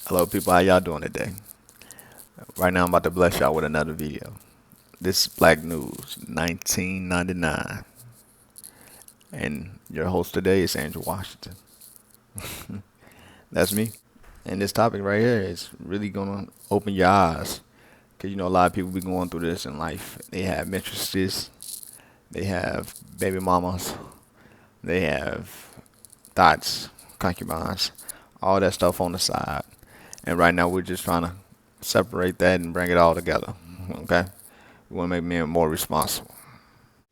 Hello people, how y'all doing today? Right now I'm about to bless y'all with another video. This is Black News 1999 and your host today is Andrew Washington. That's me. And this topic right here is really gonna open your eyes. Cause a lot of people be going through this in life. They have mistresses, they have baby mamas, they have thoughts, concubines, all that stuff on the side. And right now we're just trying to separate that and bring it all together. Okay? We want to make men more responsible.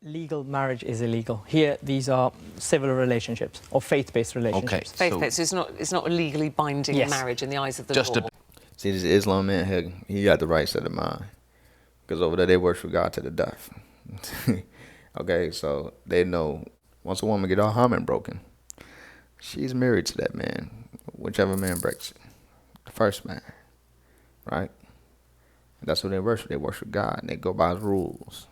Legal marriage is illegal. Here, these are civil relationships or faith-based relationships. Faith-based, so it's not a legally binding Yes. marriage in the eyes of the Just law. See, this Islam man here, he got the right set of mind. Because over there they worship God to the death. Okay, so they know once a woman get her hymen broken, she's married to that man, whichever man breaks it. The first man, right? And that's what they worship. They worship God, and they go by his rules.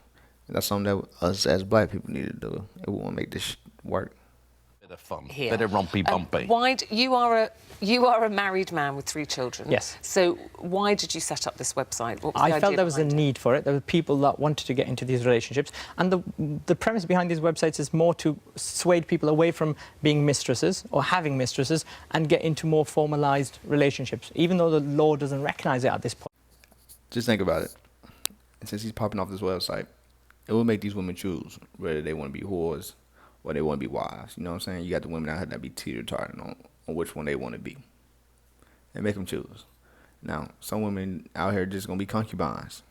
And that's something that us as black people need to do if we want to make this work. Bit of fun, Here. bit of rompy bumpy. You are a married man with 3 children. Yes. So why did you set up this website? What was the I idea felt there was a behind it? need for it. There were people that wanted to get into these relationships. And the premise behind these websites is more to sway people away from being mistresses or having mistresses and get into more formalized relationships, even though the law doesn't recognize it at this point. Just think about it. And since he's popping off this website, it will make these women choose whether they want to be whores or they want to be wives. You know what I'm saying? You got the women out here that be teeter-tottering on which one they want to be. And make them choose. Now, some women out here just going to be concubines.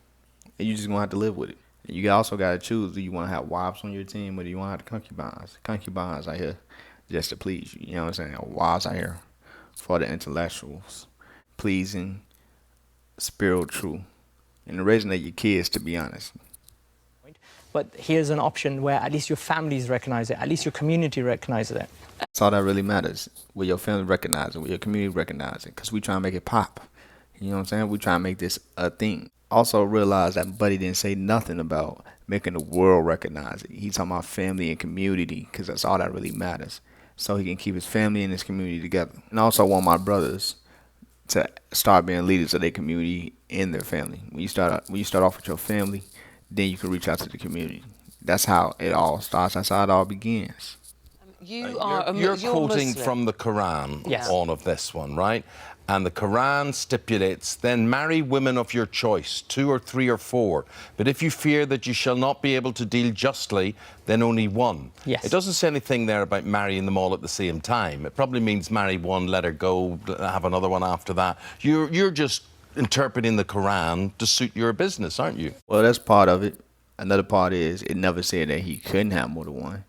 And you just going to have to live with it. And you also got to choose, do you want to have wives on your team or do you want to have concubines? Concubines out here just to please you. You know what I'm saying? Wives out here for the intellectuals. Pleasing, spiritual, and raising your kids, to be honest. But here's an option where at least your families recognize it, at least your community recognizes it. That's all that really matters. Will your family recognize it? Will your community recognize it? Because we try to make it pop. You know what I'm saying? We try to make this a thing. Also realize that Buddy didn't say nothing about making the world recognize it. He's talking about family and community because that's all that really matters. So he can keep his family and his community together. And I also want my brothers to start being leaders of their community and their family. When you start off with your family, then you can reach out to the community. That's how it all starts. That's how it all begins. You're quoting Muslim. from the Quran Yes. on of this one, right? And the Quran stipulates, then marry women of your choice, 2 or 3 or 4. But if you fear that you shall not be able to deal justly, then only one. Yes. It doesn't say anything there about marrying them all at the same time. It probably means marry one, let her go, have another one after that. You're just interpreting the Quran to suit your business, aren't you? Well, that's part of it. Another part is it never said that he couldn't have more than one.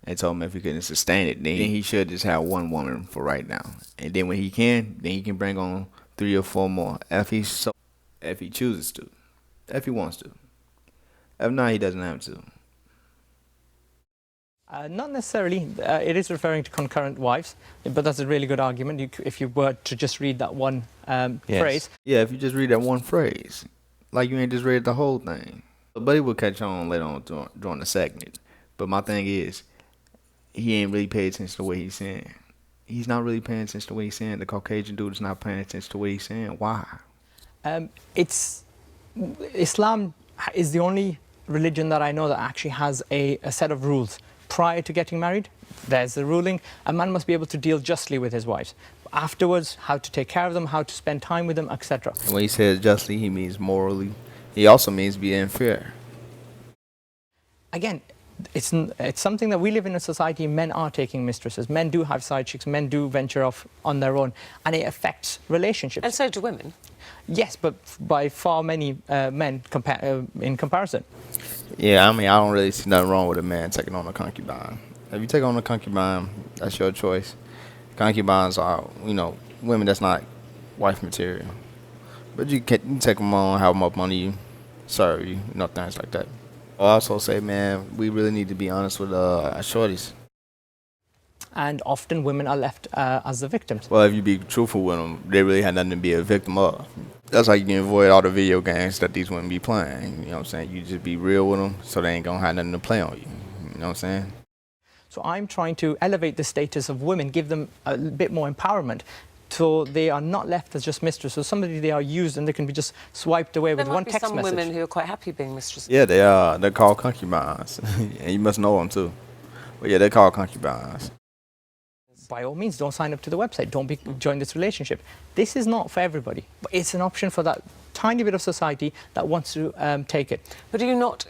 It told him if he couldn't sustain it, then he should just have one woman for right now. And then when he can, then he can bring on 3 or 4 more if he chooses to, if he wants to. If not, he doesn't have to. Not necessarily. It is referring to concurrent wives, but that's a really good argument. If you were to just read that one phrase. Yeah, if you just read that one phrase, like you ain't just read the whole thing. But he will catch on later on during the segment. But my thing is, he ain't really paying attention to what he's saying. He's not really paying attention to what he's saying. The Caucasian dude is not paying attention to what he's saying. Why? Islam is the only religion that I know that actually has a set of rules. Prior to getting married, there's the ruling, a man must be able to deal justly with his wives. Afterwards, how to take care of them, how to spend time with them, etc. And when he says justly, he means morally. He also means being fair. Again, it's something that we live in a society, men are taking mistresses, men do have side chicks, men do venture off on their own, and it affects relationships. And so do women. Yes, but by far many men in comparison. Yeah, I mean, I don't really see nothing wrong with a man taking on a concubine. If you take on a concubine, that's your choice. Concubines are, women that's not wife material. But you can take them on, have them up on you, serve you, things like that. I also say, man, we really need to be honest with our shorties. And often women are left as the victims. Well, if you be truthful with them, they really had nothing to be a victim of. That's how you can avoid all the video games that these women be playing. You know what I'm saying? You just be real with them so they ain't gonna have nothing to play on you. You know what I'm saying? So I'm trying to elevate the status of women, give them a bit more empowerment So they are not left as just mistress. So somebody they are used and they can be just swiped away There with might one be text some message. women who are quite happy being mistresses. Yeah, they are. They're called concubines, and you must know them too. But yeah, they're called concubines. By all means, don't sign up to the website. Don't join this relationship. This is not for everybody, but it's an option for that tiny bit of society that wants to take it. But do you not,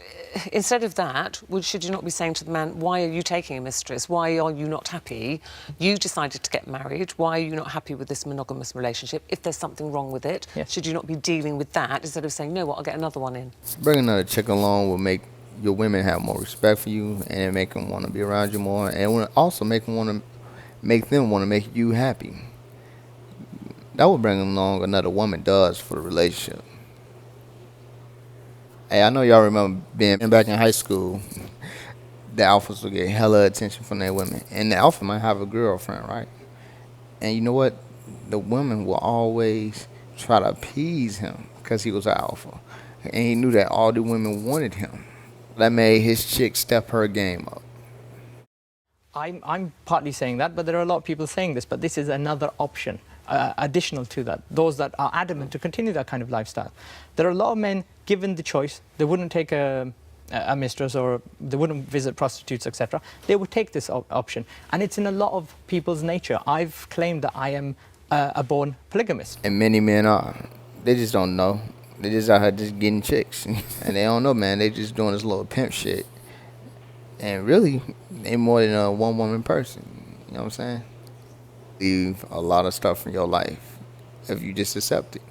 instead of that, should you not be saying to the man, why are you taking a mistress? Why are you not happy? You decided to get married. Why are you not happy with this monogamous relationship? If there's something wrong with it, Yes. should you not be dealing with that instead of saying, no, what, I'll get another one in? Bringing another chick along will make your women have more respect for you, and make them want to be around you more, and will also make them want to make you happy. That will bring along another woman does for the relationship. Hey, I know y'all remember being back in high school. The alphas will get hella attention from their women, and the alpha might have a girlfriend, right? And you know what? The women will always try to appease him because he was an alpha, and he knew that all the women wanted him. That made his chick step her game up. I'm partly saying that, but there are a lot of people saying this, but this is another option, additional to that, those that are adamant to continue that kind of lifestyle. There are a lot of men, given the choice, they wouldn't take a mistress or they wouldn't visit prostitutes, etc. They would take this option, and it's in a lot of people's nature. I've claimed that I am a born polygamist. And many men are. They just don't know. They just out here just getting chicks. And they don't know, man. They just doing this little pimp shit. And really, they more than a one-woman person. You know what I'm saying? Leave a lot of stuff in your life if you just accept it.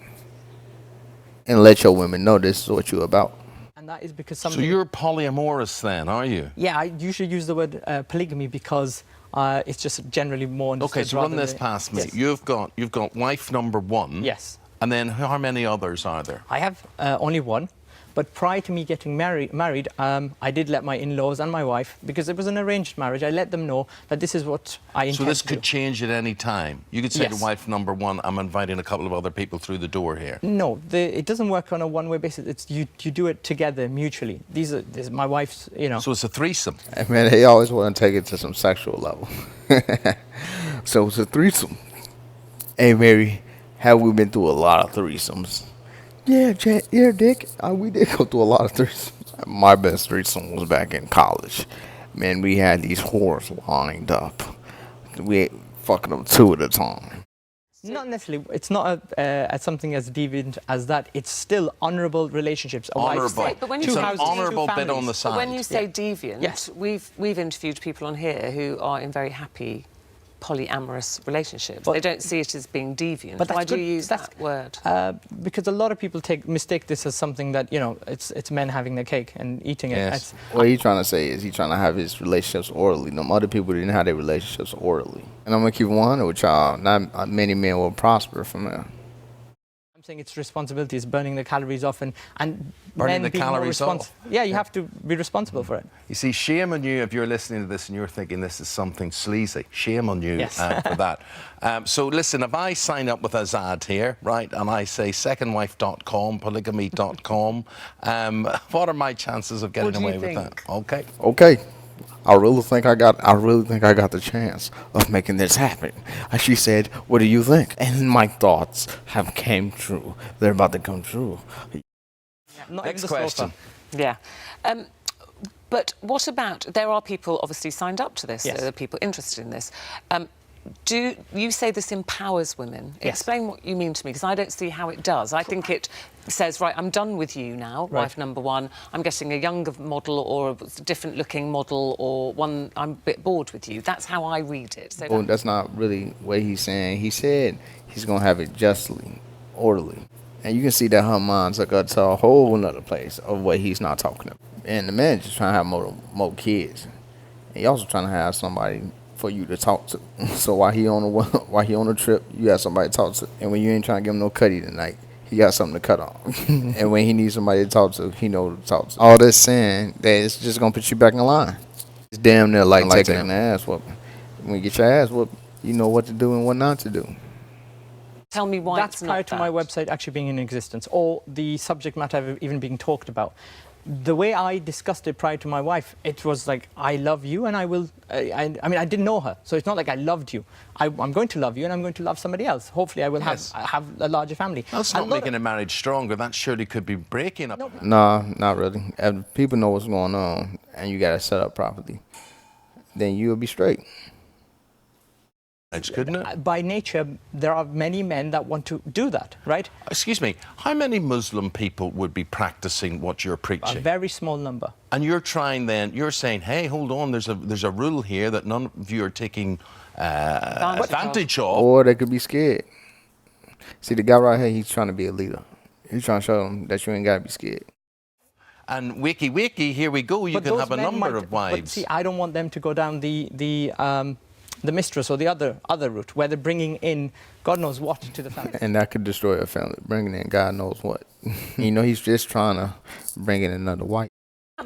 And let your women know this is what you're about. And that is because So something... you're polyamorous then, are you? Yeah, I usually use the word polygamy because it's just generally more understood. Okay, so run rather this than- past me. Yes. You've got wife number one. Yes. And then how many others are there? I have only one, but prior to me getting married, I did let my in-laws and my wife, because it was an arranged marriage, I let them know that this is what I intend So this to do. could change at any time. You could say Yes. to wife number one, I'm inviting a couple of other people through the door here. No, it doesn't work on a one-way basis. It's you do it together mutually. This is my wife's, you know. So it's a threesome. And man, they always want to take it to some sexual level. So it's a threesome. Hey, Mary, have we been through a lot of threesomes? Yeah, Dick. We did go through a lot of threesomes. My best threesome was back in college. Man, we had these whores lined up. We fucking them two at a time. Not necessarily. It's not something as deviant as that. It's still honourable relationships. A wife- Honourable. Right, but when you It's say an houses, two honourable bit on families. the side. But when you say deviant, Yes. we've interviewed people on here who are in very happy polyamorous relationships. But- they don't see it as being deviant. But that's Why do good. you use That's- that word? Because a lot of people mistake this as something that, you know, it's men having their cake and eating it. Yes. It's- What he's trying to say is he's trying to have his relationships orderly. Them other people didn't have their relationships orderly. And I'm going to keep it 100 with y'all. Not many men will prosper from that. I'm saying it's responsibility, it's burning the calories off and Burning men the being more calories off. Yeah, you have to be responsible for it. You see, shame on you if you're listening to this and you're thinking this is something sleazy. Shame on you Yes. for that. So listen, if I sign up with Azad here, right, and I say secondwife.com, polygamy.com, what are my chances of getting What do you away with think? that? Okay. Okay. I really think I got the chance of making this happen. And she said, "What do you think?" And my thoughts have came true. They're about to come true. Not Next even the question. sofa. Yeah. But what about, there are people obviously signed up to this, Yes. there are people interested in this. Do you say this empowers women? Yes. Explain what you mean to me, because I don't see how it does. I think it says, right, I'm done with you now, Right. wife number one. I'm getting a younger model or a different looking model or one, I'm a bit bored with you. That's how I read it. So Well, that's not really what he's saying. He said he's going to have it justly, orderly. And you can see that her mind took her to a whole nother place of what he's not talking about. And the man just trying to have more kids. And he also trying to have somebody for you to talk to. So while he on a trip, you got somebody to talk to. And when you ain't trying to give him no cutty tonight, he got something to cut on. And when he needs somebody to talk to, he know who to talk to. All this saying that it's just going to put you back in line. It's damn near like taking an ass whooping. When you get your ass whooped, you know what to do and what not to do. tell me why That's it's prior not to my that. website actually being in existence or the subject matter even being talked about. the way I discussed it prior to my wife, it was like, I love you and I will, I mean, I didn't know her. So it's not like I loved you. I'm going to love you and I'm going to love somebody else. Hopefully I will Yes. have a larger family. That's not making a marriage stronger. That surely could be breaking up. Nah, not really. If people know what's going on and you got it set up properly, then you'll be straight. Couldn't it? By nature, there are many men that want to do that, right? Excuse me, how many Muslim people would be practicing what you're A preaching? very small number. And you're trying then, you're saying, hey, hold on, there's a rule here that none of you are taking advantage of. Or they could be scared. See, the guy right here, he's trying to be a leader. He's trying to show them that you ain't got to be scared. And wakey, here we go, you But can those have a men number might- of wives. But see, I don't want them to go down the mistress or the other route, where they're bringing in God knows what to the family. And that could destroy a family, bringing in God knows what. You know, he's just trying to bring in another wife.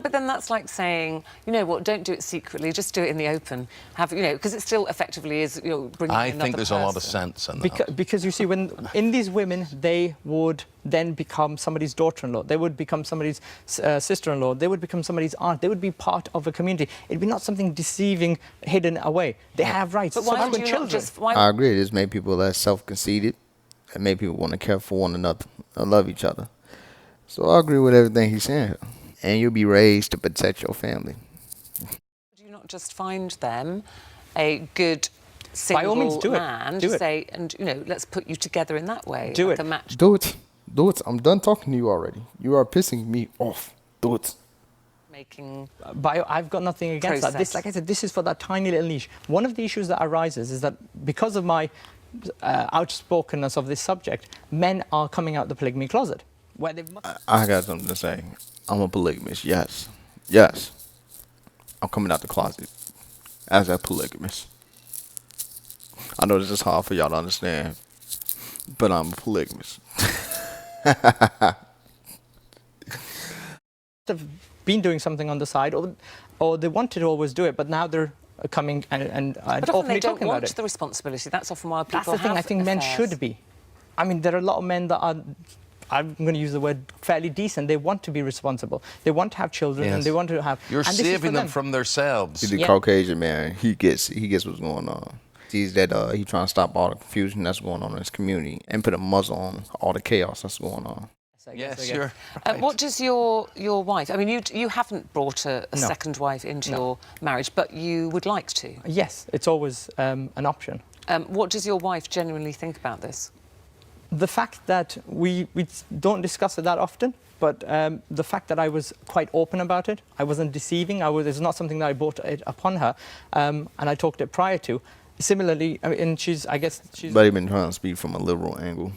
But then that's like saying, you know what, don't do it secretly, just do it in the open. Have, you know, because it still effectively is, you know, bringing in I another think there's a lot of person. sense in that. Because you see, when in these women, they would then become somebody's daughter-in-law. They would become somebody's sister-in-law. They would become somebody's aunt. They would be part of a community. It'd be not something deceiving, hidden away. They have rights. But why would Subsequent you not children. just... Why, I agree. It just made people less self-conceited. It made people want to care for one another and love each other. So I agree with everything he's saying. And you'll be raised to protect your family. do you not just find them a good By all means, single do it. man Do to it. say, and, you know, let's put you together in that way? Do like it. a match. Do it. Do it. I'm done talking to you already. You are pissing me off. Do it. Making... I've got nothing against that. This, Process. like I said, this is for that tiny little niche. One of the issues that arises is that because of my outspokenness of this subject, men are coming out the polygamy closet. Where they I got something to say. I'm a polygamist. Yes. Yes. I'm coming out the closet as a polygamist. I know this is hard for y'all to understand, but I'm a polygamist. have been doing something on the side, or they wanted to always do it, but now they're coming and But often openly they don't talking about want it. the responsibility. That's often why people That's the thing. have I think men affairs. should be. I mean, there are a lot of men that are, I'm going to use the word fairly decent. They want to be responsible. They want to have children, Yes. and they want to have. You're and this is for saving them from themselves. See, the Yeah. Caucasian man, he gets what's going on. Sees that he trying to stop all the confusion that's going on in his community and put a muzzle on all the chaos that's going on. Yes, I you're guess. right. What does your wife... I mean, you haven't brought a No. second wife into your marriage, but you would like to. Yes, it's always an option. What does your wife genuinely think about this? The fact that we don't discuss it that often, but the fact that I was quite open about it, I wasn't deceiving. It's not something that I brought it upon her, and I talked it prior to. Similarly, I mean, and I guess she's. But he been trying to speak from a liberal angle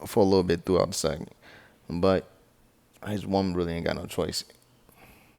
for a little bit throughout the segment. But his woman really ain't got no choice.